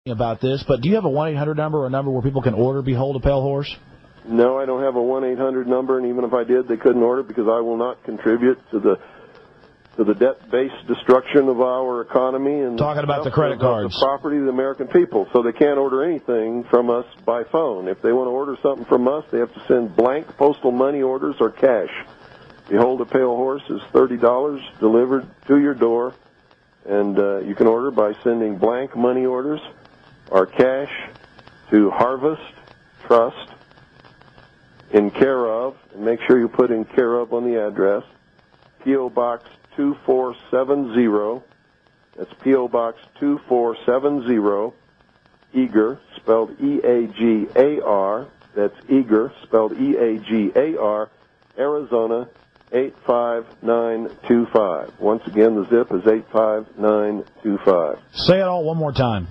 about this, but do you have a 1-800 number or a number where people can order Behold a Pale Horse? No, I don't have a 1-800 number, and even if I did, they couldn't order because I will not contribute to the debt-based destruction of our economy and talking about the credit cards, the property of the American people. So they can't order anything from us by phone. If they want to order something from us, they have to send blank postal money orders or cash. Behold a Pale Horse is $30 delivered to your door, and you can order by sending blank money orders or cash to Harvest Trust in care of, and make sure you put in care of on the address, P.O. Box 2470. That's P.O. Box 2470, Eager, spelled E-A-G-A-R. That's Eager, spelled E-A-G-A-R, Arizona 85925. Once again, the zip is 85925. Say it all one more time.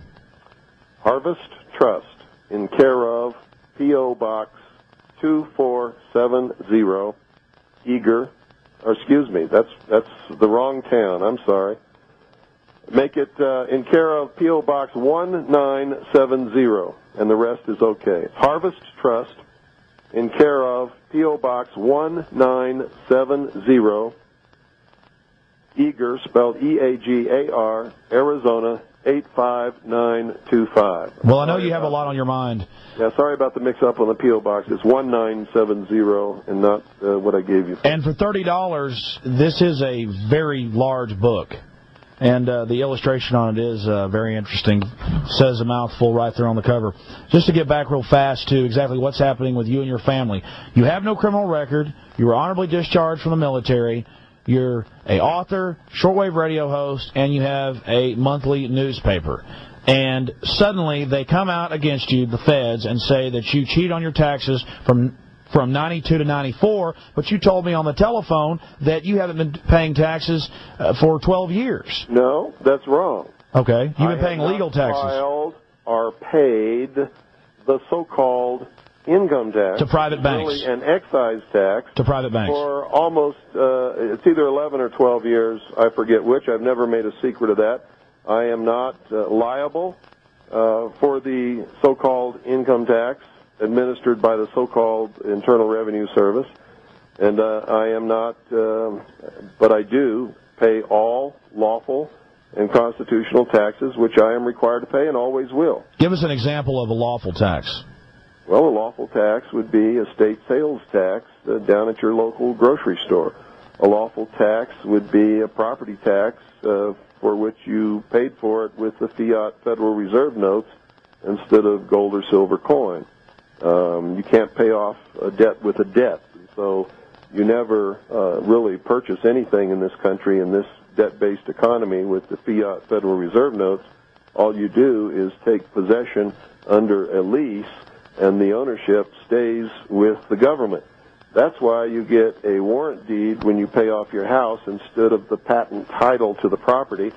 Harvest Trust, in care of P.O. Box 2470, Eager, or excuse me, that's the wrong town, I'm sorry. Make it in care of P.O. Box 1970, and the rest is okay. Harvest Trust, in care of P.O. Box 1970, Eager, spelled E-A-G-A-R, Arizona 85925. Well, I know you have a lot on your mind. Yeah, sorry about the mix-up on the P.O. Box. It's 1970 and not what I gave you. And for $30, this is a very large book. And the illustration on it is very interesting. Says a mouthful right there on the cover. Just to get back real fast to exactly what's happening with you and your family. You have no criminal record. You were honorably discharged from the military. You're an author, shortwave radio host, and you have a monthly newspaper. And suddenly they come out against you, the feds, and say that you cheat on your taxes from 92 to 94, but you told me on the telephone that you haven't been paying taxes for 12 years. No, that's wrong. Okay. You've been paying legal taxes. Filed or paid the so-called income tax to private banks, really an excise tax to private banks for almost it's either 11 or 12 years. I forget which. I've never made a secret of that. I am not liable for the so-called income tax administered by the so-called Internal Revenue Service, and I am not, but I do pay all lawful and constitutional taxes, which I am required to pay and always will. Give us an example of a lawful tax. Well, a lawful tax would be a state sales tax down at your local grocery store. A lawful tax would be a property tax for which you paid for it with the fiat Federal Reserve notes instead of gold or silver coin. You can't pay off a debt with a debt. So you never really purchase anything in this country, in this debt-based economy, with the fiat Federal Reserve notes. All you do is take possession under a lease, and the ownership stays with the government. That's why you get a warrant deed when you pay off your house instead of the patent title to the property,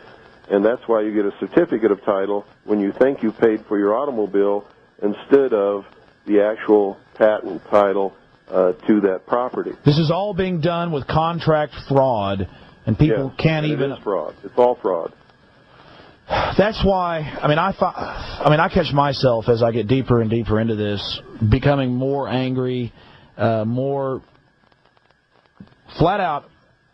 and that's why you get a certificate of title when you think you paid for your automobile instead of the actual patent title to that property. This is all being done with contract fraud, and people can't even... It is fraud. It's all fraud. That's why, I catch myself as I get deeper and deeper into this, becoming more angry, more flat out.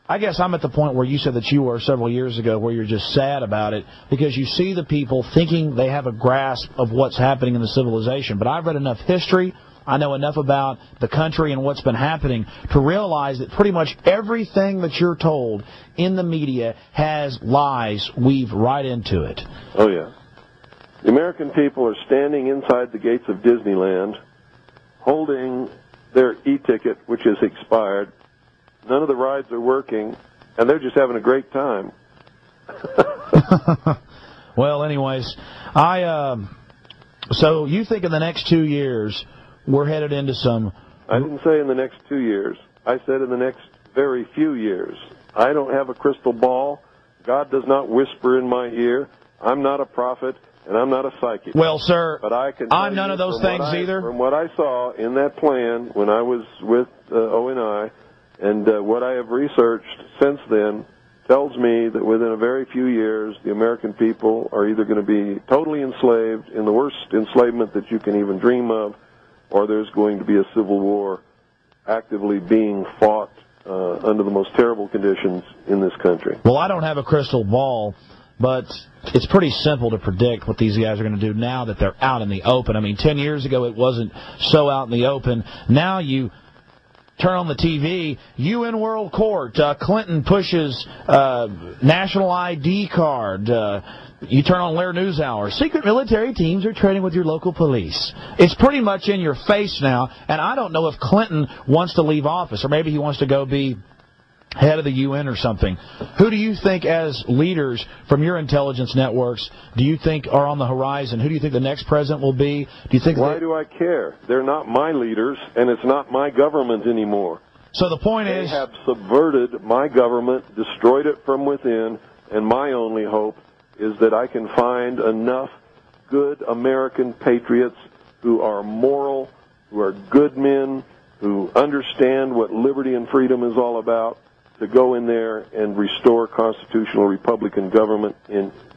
I guess I'm at the point where you said that you were several years ago, where you're just sad about it because you see the people thinking they have a grasp of what's happening in the civilization. But I've read enough history, I know enough about the country and what's been happening to realize that pretty much everything that you're told in the media has lies weaved right into it. Oh, yeah. The American people are standing inside the gates of Disneyland holding their e-ticket, which is expired. None of the rides are working, and they're just having a great time. Well, anyways, so you think in the next 2 years we're headed into some... I didn't say in the next 2 years. I said in the next very few years. I don't have a crystal ball. God does not whisper in my ear. I'm not a prophet, and I'm not a psychic. Well, sir, but I can I'm none of those things either. From what I saw in that plan when I was with ONI, and what I have researched since then, tells me that within a very few years, the American people are either going to be totally enslaved in the worst enslavement that you can even dream of, or there's going to be a civil war actively being fought under the most terrible conditions in this country. Well, I don't have a crystal ball, but it's pretty simple to predict what these guys are going to do now that they're out in the open. I mean, 10 years ago it wasn't so out in the open. Now you turn on the TV, UN World Court, Clinton pushes national ID card. You turn on Lair NewsHour. Secret military teams are trading with your local police. It's pretty much in your face now, and I don't know if Clinton wants to leave office, or maybe he wants to go be head of the UN or something. Who do you think, as leaders from your intelligence networks, do you think are on the horizon? Who do you think the next president will be? Do you think? Why do I care? They're not my leaders, and it's not my government anymore. So the point is, they have subverted my government, destroyed it from within, and my only hope is that I can find enough good American patriots who are moral, who are good men, who understand what liberty and freedom is all about, to go in there and restore constitutional Republican government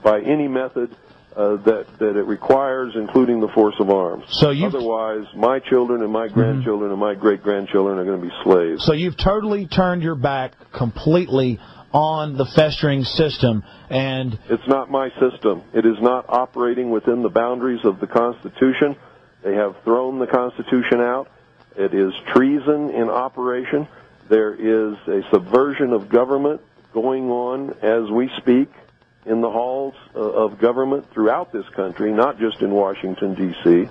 by any method that it requires, including the force of arms. So otherwise, my children and my grandchildren and my great-grandchildren are going to be slaves. So you've totally turned your back completely on the festering system, and it's not my system. It is not operating within the boundaries of the Constitution. They have thrown the Constitution out. It is treason in operation. There is a subversion of government going on as we speak in the halls of government throughout this country, not just in Washington, D.C.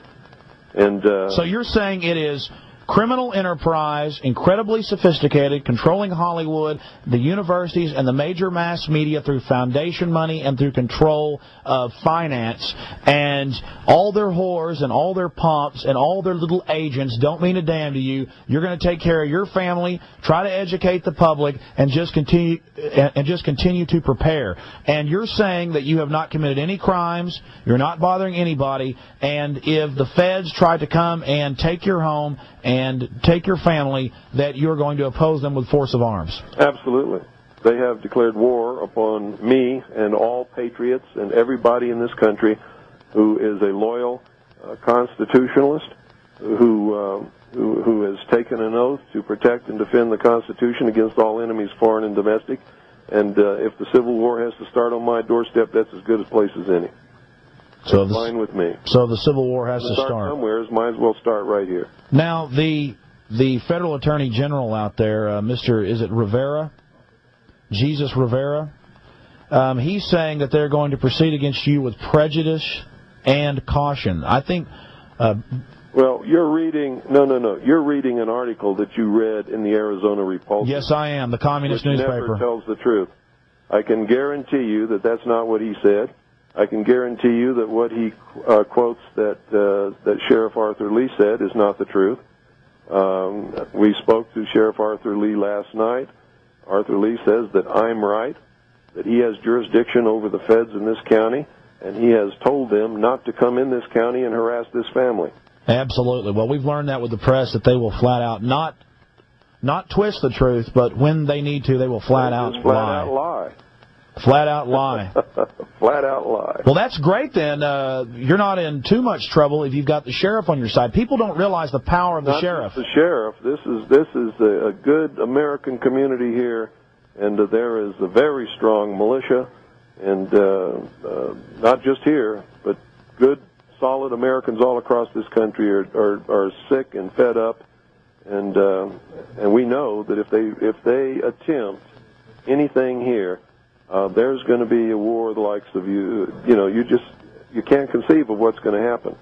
And so you're saying it is criminal enterprise, incredibly sophisticated, controlling Hollywood, the universities, and the major mass media through foundation money and through control of finance, and all their whores and all their pumps and all their little agents don't mean a damn to you. You're going to take care of your family, try to educate the public, and just continue to prepare. And you're saying that you have not committed any crimes, you're not bothering anybody, and if the feds try to come and take your home and take your family, that you're going to oppose them with force of arms. Absolutely. They have declared war upon me and all patriots and everybody in this country who is a loyal constitutionalist, who has taken an oath to protect and defend the Constitution against all enemies, foreign and domestic. And if the Civil War has to start on my doorstep, that's as good a place as any. So that's fine with me. So the Civil War has to start somewhere. Might as well start right here. Now, the federal attorney general out there, Mr. is it Rivera? Jesus Rivera? He's saying that they're going to proceed against you with prejudice and caution. I think... well, you're reading... No. You're reading an article that you read in the Arizona Republic. Yes, I am. The communist newspaper. Never tells the truth. I can guarantee you that that's not what he said. I can guarantee you that what he quotes that Sheriff Arthur Lee said is not the truth. We spoke to Sheriff Arthur Lee last night. Arthur Lee says that I'm right, that he has jurisdiction over the feds in this county, and he has told them not to come in this county and harass this family. Absolutely. Well, we've learned that with the press, that they will flat out not twist the truth, but when they need to, they will flat out lie. Flat out lie. Flat out lie. Well, that's great then. You're not in too much trouble if you've got the sheriff on your side. People don't realize the power of the sheriff. Not just the sheriff. This is a good American community here, and there is a very strong militia, and not just here, but good, solid Americans all across this country are sick and fed up, and we know that if they attempt anything here, there's going to be a war the likes of you can't conceive of what's going to happen.